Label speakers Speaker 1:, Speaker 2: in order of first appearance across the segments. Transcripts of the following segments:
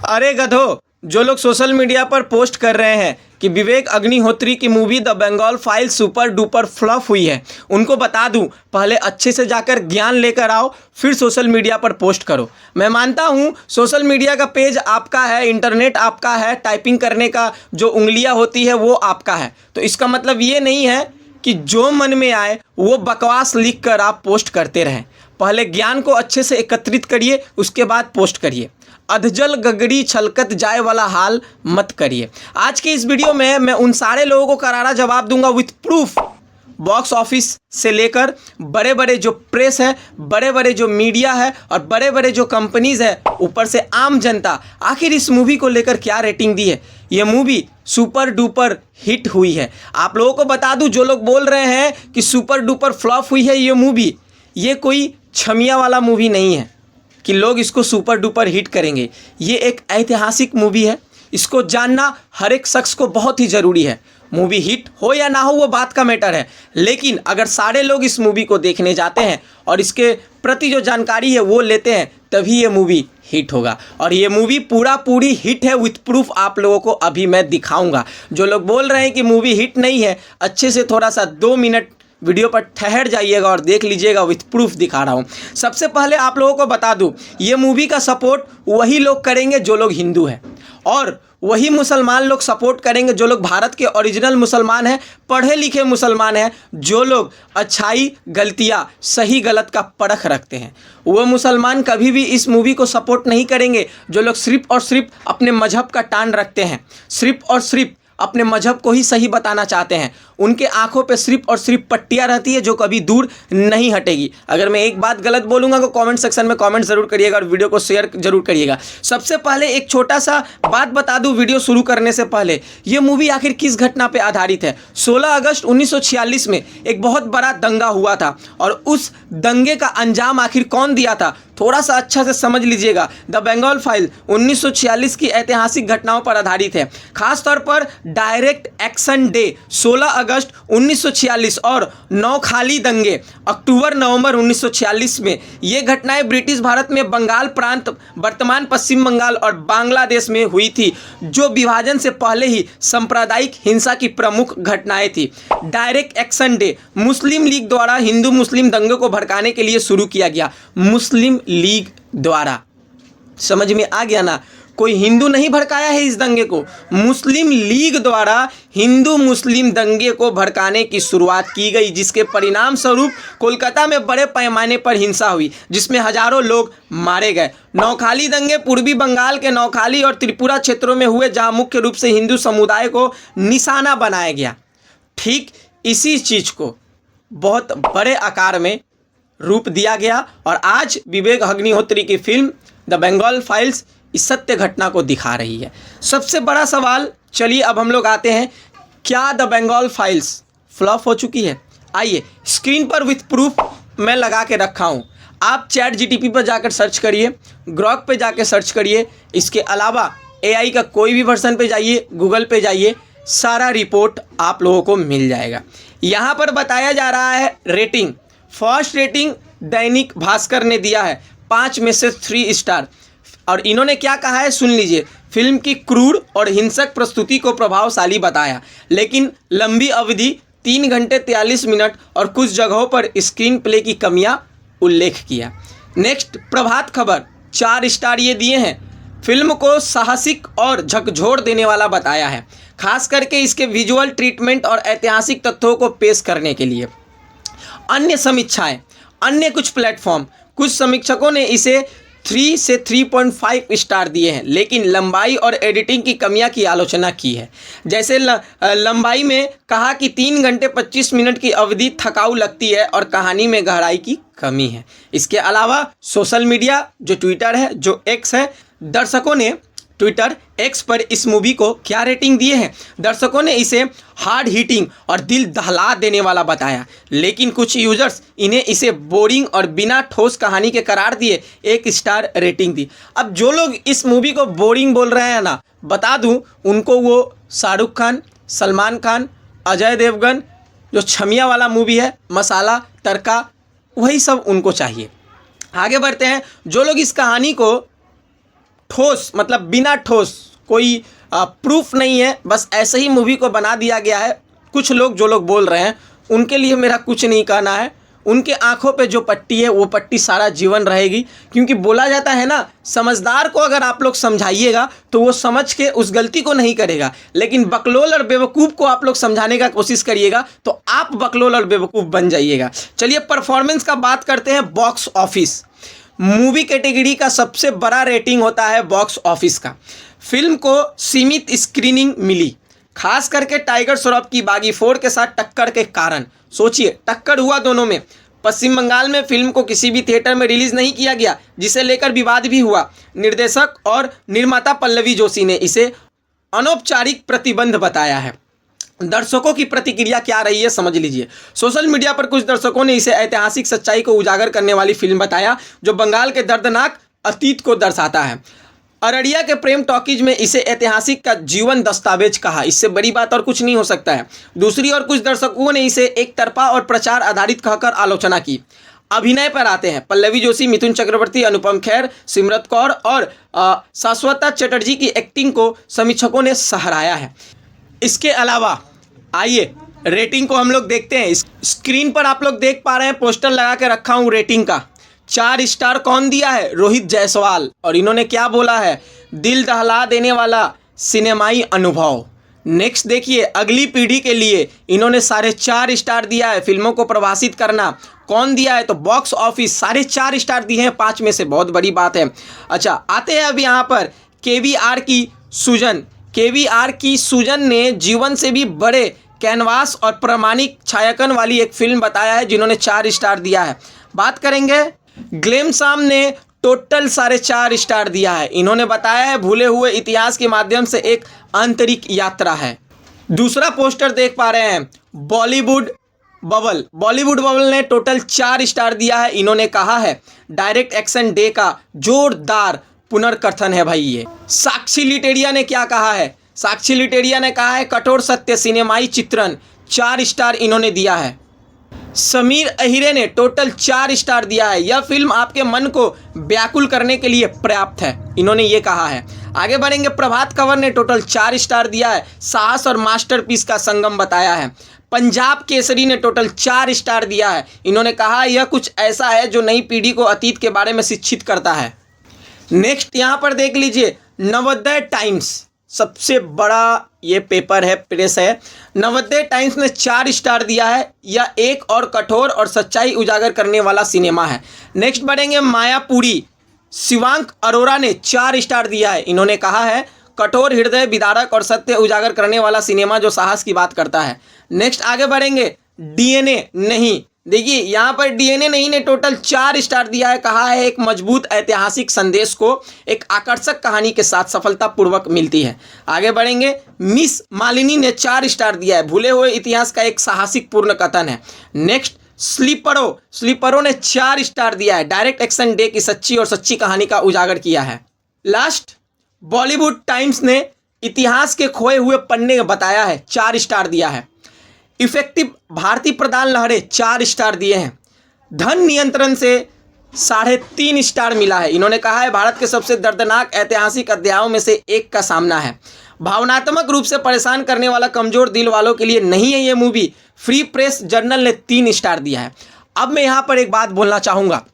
Speaker 1: अरे गधो, जो लोग सोशल मीडिया पर पोस्ट कर रहे हैं कि विवेक अग्निहोत्री की movie the Bengal files super duper flop हुई है, उनको बता दूं, पहले अच्छे से जाकर ज्ञान लेकर आओ, फिर सोशल मीडिया पर पोस्ट करो। मैं मानता हूं सोशल मीडिया का पेज आपका है, इंटरनेट आपका है, टाइपिंग करने का जो उंगलियां होती है वो आपका है। तो इसका मतलब ये नहीं है कि जो मन में आए वो बकवास लिख कर आप पोस्ट करते रहें। पहले ज्ञान को अच्छे से एकत्रित करिए, उसके बाद पोस्ट करिए। अधजल गगड़ी छलकत जाए वाला हाल मत करिए। आज के इस वीडियो में मैं उन सारे लोगों को करारा जवाब दूंगा विथ प्रूफ। बॉक्स ऑफिस से लेकर बड़े बड़े जो प्रेस है, बड़े बड़े जो मीडिया है और बड़े बड़े जो कंपनीज है, ऊपर से आम जनता, आखिर इस मूवी को लेकर क्या रेटिंग दी है। ये मूवी सुपर डुपर हिट हुई है। आप लोगों को बता दूं, जो लोग बोल रहे हैं कि सुपर डुपर फ्लॉप हुई है ये मूवी, ये कोई छमिया वाला मूवी नहीं है कि लोग इसको सुपर डुपर हिट करेंगे। ये एक ऐतिहासिक मूवी है, इसको जानना हर एक शख्स को बहुत ही ज़रूरी है। मूवी हिट हो या ना हो वो बात का मैटर है, लेकिन अगर सारे लोग इस मूवी को देखने जाते हैं और इसके प्रति जो जानकारी है वो लेते हैं, तभी ये मूवी हिट होगा। और ये मूवी पूरी हिट है विथ प्रूफ। आप लोगों को अभी मैं दिखाऊंगा। जो लोग बोल रहे हैं कि मूवी हिट नहीं है, अच्छे से थोड़ा सा 2 मिनट वीडियो पर ठहर जाइएगा और देख लीजिएगा, विथ प्रूफ दिखा रहा हूँ। सबसे पहले आप लोगों को बता दूँ, ये मूवी का सपोर्ट वही लोग करेंगे जो लोग हिंदू हैं, और वही मुसलमान लोग सपोर्ट करेंगे जो लोग भारत के ओरिजिनल मुसलमान हैं, पढ़े लिखे मुसलमान हैं, जो लोग अच्छाई गलतियाँ सही गलत का परख रखते हैं। वो मुसलमान कभी भी इस मूवी को सपोर्ट नहीं करेंगे जो लोग सिर्फ़ और सिर्फ अपने मजहब का टान रखते हैं, सिर्फ़ और सिर्फ अपने मजहब को ही सही बताना चाहते हैं। उनके आंखों पे सिर्फ और सिर्फ पट्टियाँ रहती है जो कभी दूर नहीं हटेगी। अगर मैं एक बात गलत बोलूँगा तो कमेंट सेक्शन में कमेंट ज़रूर करिएगा और वीडियो को शेयर ज़रूर करिएगा। सबसे पहले एक छोटा सा बात बता दूँ वीडियो शुरू करने से पहले, ये मूवी आखिर किस घटना पर आधारित है। 16 अगस्त 1946 में एक बहुत बड़ा दंगा हुआ था, और उस दंगे का अंजाम आखिर कौन दिया था, थोड़ा सा अच्छा से समझ लीजिएगा। द बंगाल फाइल 1946 की ऐतिहासिक घटनाओं पर आधारित है। खास तौर पर डायरेक्ट एक्शन डे 16 अगस्त 1946 और नौखाली दंगे अक्टूबर नवंबर 1946 में, ये घटनाएं ब्रिटिश भारत में बंगाल प्रांत, वर्तमान पश्चिम बंगाल और बांग्लादेश में हुई थी, जो विभाजन से पहले ही सांप्रदायिक हिंसा की प्रमुख घटनाएं थी। डायरेक्ट एक्शन डे मुस्लिम लीग द्वारा हिंदू मुस्लिम दंगे को भड़काने के लिए शुरू किया गया। मुस्लिम लीग द्वारा, समझ में आ गया ना, कोई हिंदू नहीं भड़काया है इस दंगे को, मुस्लिम लीग द्वारा हिंदू मुस्लिम दंगे को भड़काने की शुरुआत की गई, जिसके परिणाम स्वरूप कोलकाता में बड़े पैमाने पर हिंसा हुई, जिसमें हजारों लोग मारे गए। नौखाली दंगे पूर्वी बंगाल के नौखाली और त्रिपुरा क्षेत्रों में हुए, जहां मुख्य रूप से हिंदू समुदाय को निशाना बनाया गया। ठीक इसी चीज़ को बहुत बड़े आकार में रूप दिया गया, और आज विवेक अग्निहोत्री की फिल्म द बंगाल फाइल्स इस सत्य घटना को दिखा रही है। सबसे बड़ा सवाल, चलिए अब हम लोग आते हैं, क्या द बंगाल फाइल्स फ्लॉप हो चुकी है? आइए, स्क्रीन पर विथ प्रूफ मैं लगा के रखा हूँ। आप चैट जीटीपी पर जाकर सर्च करिए, ग्रॉक पे जाकर सर्च करिए, इसके अलावा एआई का कोई भी वर्जन पे जाइए, गूगल पे जाइए, सारा रिपोर्ट आप लोगों को मिल जाएगा। यहाँ पर बताया जा रहा है rating. First rating Dainik Bhaskar ने दिया है 5 में से 3 स्टार, और इन्होंने क्या कहा है सुन लीजिए। फिल्म की क्रूर और हिंसक प्रस्तुति को प्रभावशाली बताया, लेकिन लंबी अवधि 3 घंटे 43 मिनट और कुछ जगहों पर स्क्रीन प्ले की कमियां उल्लेख किया। नेक्स्ट, प्रभात खबर 4 स्टार ये दिए हैं। फिल्म को साहसिक और झकझोर देने वाला बताया है, खास करके इसके विजुअल ट्रीटमेंट और ऐतिहासिक तथ्यों को पेश करने के लिए। अन्य समीक्षाएं, अन्य कुछ प्लेटफॉर्म, कुछ समीक्षकों ने इसे 3 से 3.5 स्टार दिए हैं, लेकिन लंबाई और एडिटिंग की कमियां की आलोचना की है। जैसे लंबाई में कहा कि 3 घंटे 25 मिनट की अवधि थकाऊ लगती है और कहानी में गहराई की कमी है। इसके अलावा सोशल मीडिया, जो ट्विटर है, जो एक्स है, दर्शकों ने ट्विटर एक्स पर इस मूवी को क्या रेटिंग दिए हैं? दर्शकों ने इसे हार्ड हिटिंग और दिल दहला देने वाला बताया, लेकिन कुछ यूजर्स इन्हें इसे बोरिंग और बिना ठोस कहानी के करार दिए 1 स्टार रेटिंग दी। अब जो लोग इस मूवी को बोरिंग बोल रहे हैं ना, बता दूं, उनको वो शाहरुख खान, सलमान खान, अजय देवगन, जो छमिया वाला मूवी है, मसाला तड़का, वही सब उनको चाहिए। आगे बढ़ते हैं। जो लोग इस कहानी को ठोस मतलब बिना ठोस कोई प्रूफ नहीं है, बस ऐसे ही मूवी को बना दिया गया है। कुछ लोग जो लोग बोल रहे हैं उनके लिए मेरा कुछ नहीं कहना है। उनके आंखों पे जो पट्टी है वो पट्टी सारा जीवन रहेगी, क्योंकि बोला जाता है ना, समझदार को अगर आप लोग समझाइएगा तो वो समझ के उस गलती को नहीं करेगा, लेकिन बकलोल और बेवकूफ़ को आप लोग समझाने का कोशिश करिएगा तो आप बकलोल और बेवकूफ़ बन जाइएगा। चलिए परफॉर्मेंस का बात करते हैं। बॉक्स ऑफिस मूवी कैटेगरी का सबसे बड़ा रेटिंग होता है बॉक्स ऑफिस का। फिल्म को सीमित स्क्रीनिंग मिली, खास करके टाइगर श्रॉफ की बागी 4 के साथ टक्कर के कारण। सोचिए, टक्कर हुआ दोनों में। पश्चिम बंगाल में फिल्म को किसी भी थिएटर में रिलीज नहीं किया गया, जिसे लेकर विवाद भी हुआ। निर्देशक और निर्माता पल्लवी जोशी ने इसे अनौपचारिक प्रतिबंध बताया है। दर्शकों की प्रतिक्रिया क्या रही है समझ लीजिए। सोशल मीडिया पर कुछ दर्शकों ने इसे ऐतिहासिक सच्चाई को उजागर करने वाली फिल्म बताया, जो बंगाल के दर्दनाक अतीत को दर्शाता है। अररिया के प्रेम टॉकीज में इसे ऐतिहासिक का जीवन दस्तावेज कहा। इससे बड़ी बात और कुछ नहीं हो सकता है। दूसरी ओर कुछ दर्शकों ने इसे एक तरफा और प्रचार आधारित कहकर आलोचना की। अभिनय पर आते हैं। पल्लवी जोशी, मिथुन चक्रवर्ती, अनुपम खेर, सिमरत कौर और शाश्वता चटर्जी की एक्टिंग को समीक्षकों ने सराहा है। इसके अलावा आइए रेटिंग को हम लोग देखते हैं। स्क्रीन पर आप लोग देख पा रहे हैं, पोस्टर लगा के रखा हूँ रेटिंग का। 4 स्टार कौन दिया है? रोहित जायसवाल। और इन्होंने क्या बोला है? दिल दहला देने वाला सिनेमाई अनुभव। नेक्स्ट देखिए, अगली पीढ़ी के लिए इन्होंने 4.5 स्टार दिया है। फिल्मों को प्रभावित करना कौन दिया है? तो बॉक्स ऑफिस 4.5 स्टार दिए हैं 5 में से, बहुत बड़ी बात है। अच्छा, आते हैं अब यहाँ पर KVR की सुजन। KVR की सुजन ने जीवन से भी बड़े कैनवास और प्रामाणिक छायांकन वाली एक फिल्म बताया है, जिन्होंने 4 स्टार दिया है। बात करेंगे ग्लेमसाम ने टोटल 4.5 स्टार दिया है। इन्होंने बताया है भूले हुए इतिहास के माध्यम से एक आंतरिक यात्रा है। दूसरा पोस्टर देख पा रहे हैं, बॉलीवुड बबल ने टोटल 4 स्टार दिया है। इन्होंने कहा है डायरेक्ट एक्शन डे का जोरदार पुनर्कथन है भाई ये। साक्षी लिटेरिया ने क्या कहा है? साक्षी लिटेरिया ने कहा है कठोर सत्य सिनेमाई चित्रण, 4 स्टार इन्होंने दिया है। समीर अहिरे ने टोटल 4 स्टार दिया है। यह फिल्म आपके मन को व्याकुल करने के लिए पर्याप्त है, इन्होंने ये कहा है। आगे बढ़ेंगे, प्रभात कंवर ने टोटल 4 स्टार दिया है। साहस और मास्टरपीस का संगम बताया है। पंजाब केसरी ने टोटल 4 स्टार दिया है। इन्होंने कहा यह कुछ ऐसा है जो नई पीढ़ी को अतीत के बारे में शिक्षित करता है। नेक्स्ट यहाँ पर देख लीजिए, नवोदय टाइम्स, सबसे बड़ा ये पेपर है, प्रेस है। नवोदय टाइम्स ने 4 स्टार दिया है। यह एक और कठोर और सच्चाई उजागर करने वाला सिनेमा है। नेक्स्ट बढ़ेंगे, मायापुरी, शिवांक अरोरा ने 4 स्टार दिया है। इन्होंने कहा है कठोर, हृदय विदारक और सत्य उजागर करने वाला सिनेमा जो साहस की बात करता है। नेक्स्ट आगे बढ़ेंगे, DNA नहीं, देखिए यहाँ पर DNA नहीं ने टोटल 4 स्टार दिया है। कहा है एक मजबूत ऐतिहासिक संदेश को एक आकर्षक कहानी के साथ सफलतापूर्वक मिलती है। आगे बढ़ेंगे, मिस मालिनी ने 4 स्टार दिया है। भूले हुए इतिहास का एक साहसिक पूर्ण कथन है। नेक्स्ट, स्लीपरों ने 4 स्टार दिया है। डायरेक्ट एक्शन डे की सच्ची और सच्ची कहानी का उजागर किया है। लास्ट, बॉलीवुड टाइम्स ने इतिहास के खोए हुए पन्ने बताया है, 4 स्टार दिया है। इफेक्टिव भारतीय प्रदान लहरे 4 स्टार दिए हैं। धन नियंत्रण से 3.5 स्टार मिला है। इन्होंने कहा है भारत के सबसे दर्दनाक ऐतिहासिक अध्यायों में से एक का सामना है। भावनात्मक रूप से परेशान करने वाला कमजोर दिल वालों के लिए नहीं है ये मूवी। फ्री प्रेस जर्नल ने 3 स्टार दिया है। अब मैं यहाँ पर एक बात बोलना चाहूँगा,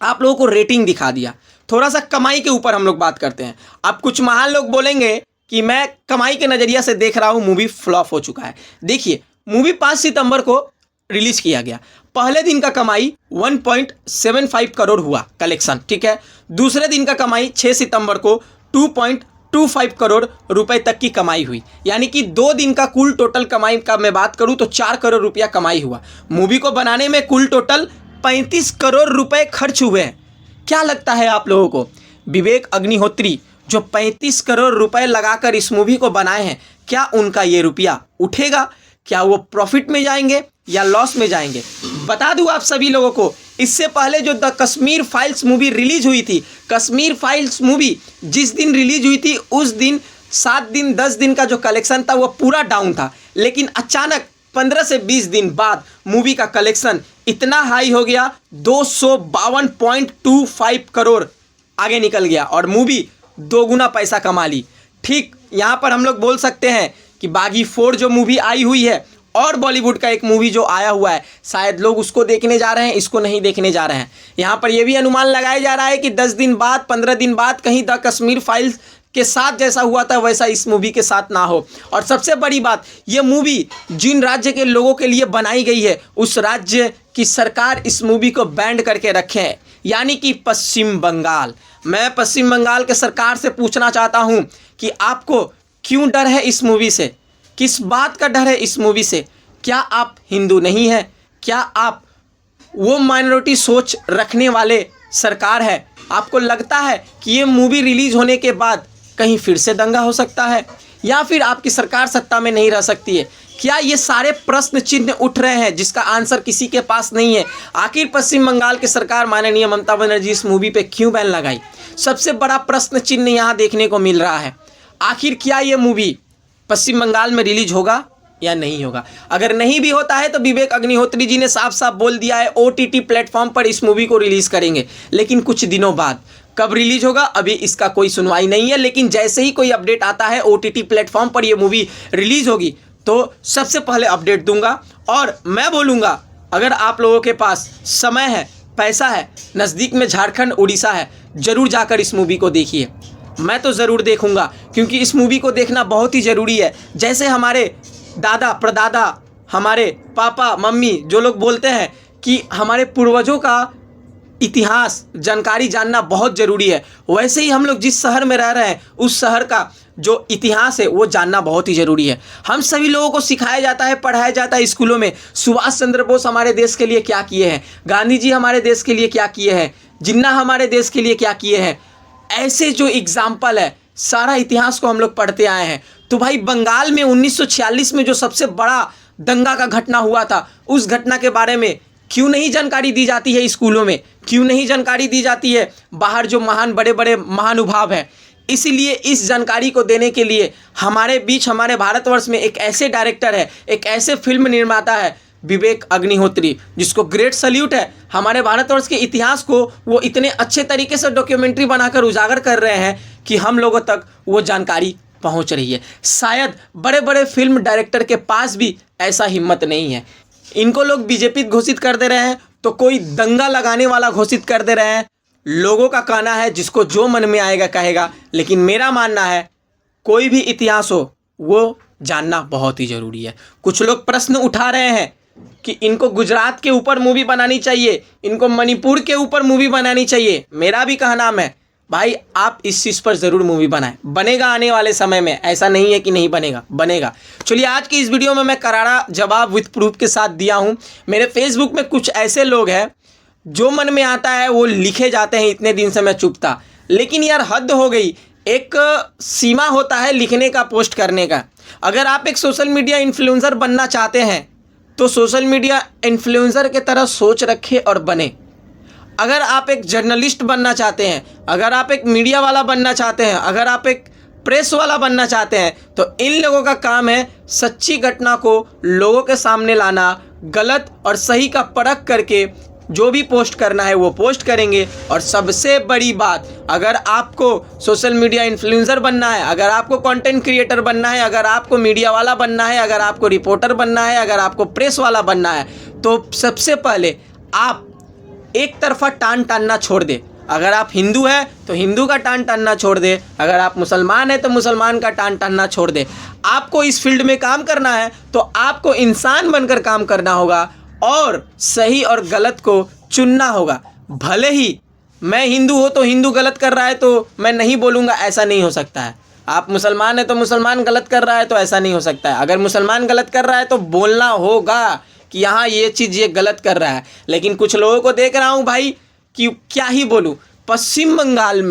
Speaker 1: आप लोगों को रेटिंग दिखा दिया, थोड़ा सा कमाई के ऊपर हम लोग बात करते हैं। अब कुछ महान लोग बोलेंगे कि मैं कमाई के नज़रिया से देख रहा हूँ, मूवी फ्लॉप हो चुका है। देखिए, मूवी 5 सितंबर को रिलीज किया गया। पहले दिन का कमाई 1.75 करोड़ हुआ कलेक्शन, ठीक है। दूसरे दिन का कमाई 6 सितंबर को 2.25 करोड़ रुपए तक की कमाई हुई। यानी कि 2 दिन का कुल टोटल कमाई का मैं बात करूं तो 4 करोड़ रुपया कमाई हुआ। मूवी को बनाने में कुल टोटल 35 करोड़ रुपए खर्च हुए हैं। क्या लगता है आप लोगों को, विवेक अग्निहोत्री जो 35 करोड़ रुपए लगाकर इस मूवी को बनाए हैं, क्या उनका ये रुपया उठेगा? क्या वो प्रॉफिट में जाएंगे या लॉस में जाएंगे? बता दूं आप सभी लोगों को, इससे पहले जो the Kashmir files movie release हुई थी, कश्मीर फाइल्स मूवी जिस दिन रिलीज हुई थी उस दिन 7 दिन 10 दिन का जो कलेक्शन था वो पूरा डाउन था। लेकिन अचानक 15 से 20 दिन बाद मूवी का कलेक्शन इतना हाई हो गया, 252.25 करोड़ आगे निकल गया और मूवी दोगुना पैसा कमा ली। ठीक यहाँ पर हम लोग बोल सकते हैं कि बागी 4 जो मूवी आई हुई है और बॉलीवुड का एक मूवी जो आया हुआ है, शायद लोग उसको देखने जा रहे हैं, इसको नहीं देखने जा रहे हैं। यहाँ पर यह भी अनुमान लगाया जा रहा है कि 10 दिन बाद 15 दिन बाद कहीं द कश्मीर फाइल्स के साथ जैसा हुआ था वैसा इस मूवी के साथ ना हो। और सबसे बड़ी बात, ये मूवी जिन राज्य के लोगों के लिए बनाई गई है उस राज्य की सरकार इस मूवी को बैंड करके रखे है, यानी कि पश्चिम बंगाल। मैं पश्चिम बंगाल के सरकार से पूछना चाहता हूँ कि आपको क्यों डर है इस मूवी से, किस बात का डर है इस मूवी से? क्या आप हिंदू नहीं हैं? क्या आप वो माइनॉरिटी सोच रखने वाले सरकार है? आपको लगता है कि ये मूवी रिलीज होने के बाद कहीं फिर से दंगा हो सकता है या फिर आपकी सरकार सत्ता में नहीं रह सकती है? क्या ये सारे प्रश्न चिन्ह उठ रहे हैं जिसका आंसर किसी के पास नहीं है? आखिर पश्चिम बंगाल की सरकार माननीय ममता बनर्जी इस मूवी पे क्यों बैन लगाई? सबसे बड़ा प्रश्न चिन्ह यहाँ देखने को मिल रहा है। आखिर क्या ये मूवी पश्चिम बंगाल में रिलीज होगा या नहीं होगा? अगर नहीं भी होता है तो विवेक अग्निहोत्री जी ने साफ साफ बोल दिया है OTT प्लेटफॉर्म पर इस मूवी को रिलीज करेंगे, लेकिन कुछ दिनों बाद। कब रिलीज होगा अभी इसका कोई सुनवाई नहीं है, लेकिन जैसे ही कोई अपडेट आता है OTT प्लेटफॉर्म पर ये मूवी रिलीज होगी तो सबसे पहले अपडेट दूंगा। और मैं बोलूँगा अगर आप लोगों के पास समय है, पैसा है, नज़दीक में झारखंड उड़ीसा है, ज़रूर जाकर इस मूवी को देखिए। मैं तो ज़रूर देखूंगा क्योंकि इस मूवी को देखना बहुत ही ज़रूरी है। जैसे हमारे दादा परदादा, हमारे पापा मम्मी जो लोग बोलते हैं कि हमारे पूर्वजों का इतिहास जानकारी जानना बहुत ज़रूरी है, वैसे ही हम लोग जिस शहर में रह रहे हैं उस शहर का जो इतिहास है वो जानना बहुत ही ज़रूरी है। हम सभी लोगों को सिखाया जाता है, पढ़ाया जाता है स्कूलों में, सुभाष चंद्र बोस हमारे देश के लिए क्या किए हैं, गांधी जी हमारे देश के लिए क्या किए हैं, जिन्ना हमारे देश के लिए क्या किए हैं। ऐसे जो एग्जाम्पल है, सारा इतिहास को हम लोग पढ़ते आए हैं। तो भाई बंगाल में 1946 में जो सबसे बड़ा दंगा का घटना हुआ था, उस घटना के बारे में क्यों नहीं जानकारी दी जाती है स्कूलों में? क्यों नहीं जानकारी दी जाती है बाहर जो महान बड़े बड़े महानुभाव हैं? इसीलिए इस जानकारी को देने के लिए हमारे बीच, हमारे भारतवर्ष में एक ऐसे डायरेक्टर है, एक ऐसे फिल्म निर्माता है विवेक अग्निहोत्री, जिसको ग्रेट सल्यूट है। हमारे भारतवर्ष के इतिहास को वो इतने अच्छे तरीके से डॉक्यूमेंट्री बनाकर उजागर कर रहे हैं कि हम लोगों तक वो जानकारी पहुंच रही है। शायद बड़े बड़े फिल्म डायरेक्टर के पास भी ऐसा हिम्मत नहीं है। इनको लोग बीजेपी घोषित कर दे रहे हैं तो कोई दंगा लगाने वाला घोषित कर दे रहे हैं। लोगों का कहना है जिसको जो मन में आएगा कहेगा, लेकिन मेरा मानना है कोई भी इतिहास हो वो जानना बहुत ही ज़रूरी है। कुछ लोग प्रश्न उठा रहे हैं कि इनको गुजरात के ऊपर मूवी बनानी चाहिए, इनको मणिपुर के ऊपर मूवी बनानी चाहिए। मेरा भी कहना है भाई आप इस चीज़ पर ज़रूर मूवी बनाएं, बनेगा आने वाले समय में, ऐसा नहीं है कि नहीं बनेगा, बनेगा। चलिए आज की इस वीडियो में मैं करारा जवाब विथ प्रूफ के साथ दिया हूँ। मेरे फेसबुक में कुछ ऐसे लोग हैं जो मन में आता है वो लिखे जाते हैं, इतने दिन से मैं चुप था, लेकिन यार हद हो गई। एक सीमा होता है लिखने का, पोस्ट करने का। अगर आप एक सोशल मीडिया इन्फ्लुएंसर बनना चाहते हैं तो सोशल मीडिया इन्फ्लुएंसर के तरह सोच रखे और बने। अगर आप एक जर्नलिस्ट बनना चाहते हैं, अगर आप एक मीडिया वाला बनना चाहते हैं, अगर आप एक प्रेस वाला बनना चाहते हैं, तो इन लोगों का काम है सच्ची घटना को लोगों के सामने लाना, गलत और सही का परख करके जो भी पोस्ट करना है वो पोस्ट करेंगे। और सबसे बड़ी बात, अगर आपको सोशल मीडिया इन्फ्लुएंसर बनना है, अगर आपको कंटेंट क्रिएटर बनना है, अगर आपको मीडिया वाला बनना है, अगर आपको रिपोर्टर बनना है, अगर आपको प्रेस वाला बनना है, तो सबसे पहले आप एक तरफा टान टानना छोड़ दे। अगर आप हिंदू है तो हिंदू का टान टानना छोड़ दे, अगर आप मुसलमान है तो मुसलमान का टान टानना छोड़ दे। आपको इस फील्ड में काम करना है तो आपको इंसान बनकर काम करना होगा और सही और गलत को चुनना होगा। भले ही मैं हिंदू हो तो हिंदू गलत कर रहा है तो मैं नहीं बोलूँगा, ऐसा नहीं हो सकता है। आप मुसलमान है तो मुसलमान गलत कर रहा है तो ऐसा नहीं हो सकता है। अगर मुसलमान गलत कर रहा है तो बोलना होगा कि यहाँ ये चीज़ ये गलत कर रहा है। लेकिन कुछ लोगों को देख रहा हूँ भाई कि क्या ही बोलूँ, पश्चिम बंगाल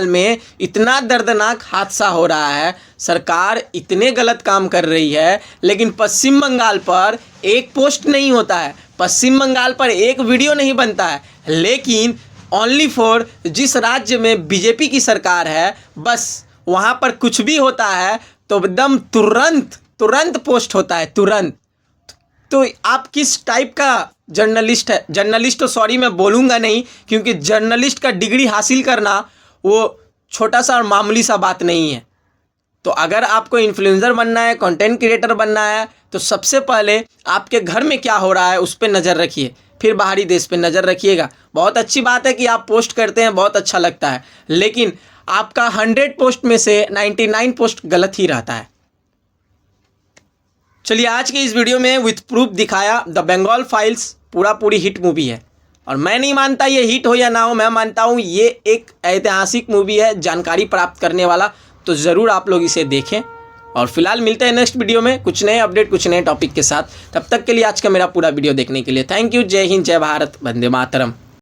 Speaker 1: में इतना दर्दनाक हादसा हो रहा है, सरकार इतने गलत काम कर रही है, लेकिन पश्चिम बंगाल पर एक पोस्ट नहीं होता है, पश्चिम बंगाल पर एक वीडियो नहीं बनता है। लेकिन ओनली फॉर जिस राज्य में बीजेपी की सरकार है, बस वहाँ पर कुछ भी होता है तो एकदम तुरंत पोस्ट होता है, तुरंत। तो आप किस टाइप का जर्नलिस्ट है? जर्नलिस्ट तो सॉरी मैं बोलूँगा नहीं, क्योंकि जर्नलिस्ट का डिग्री हासिल करना वो छोटा सा और मामूली सा बात नहीं है। तो अगर आपको इन्फ्लुएंसर बनना है, कंटेंट क्रिएटर बनना है, तो सबसे पहले आपके घर में क्या हो रहा है उस पर नज़र रखिए, फिर बाहरी देश पे नज़र रखिएगा। बहुत अच्छी बात है कि आप पोस्ट करते हैं, बहुत अच्छा लगता है, लेकिन आपका 100 पोस्ट में से 99 पोस्ट गलत ही रहता है। चलिए आज के इस वीडियो में विथ प्रूफ दिखाया द बंगाल फाइल्स पूरी हिट मूवी है। और मैं नहीं मानता ये हिट हो या ना हो, मैं मानता हूँ ये एक ऐतिहासिक मूवी है, जानकारी प्राप्त करने वाला। तो ज़रूर आप लोग इसे देखें। और फिलहाल मिलते हैं नेक्स्ट वीडियो में कुछ नए अपडेट, कुछ नए टॉपिक के साथ। तब तक के लिए आज का मेरा पूरा वीडियो देखने के लिए थैंक यू। जय हिंद, जय भारत, वंदे मातरम।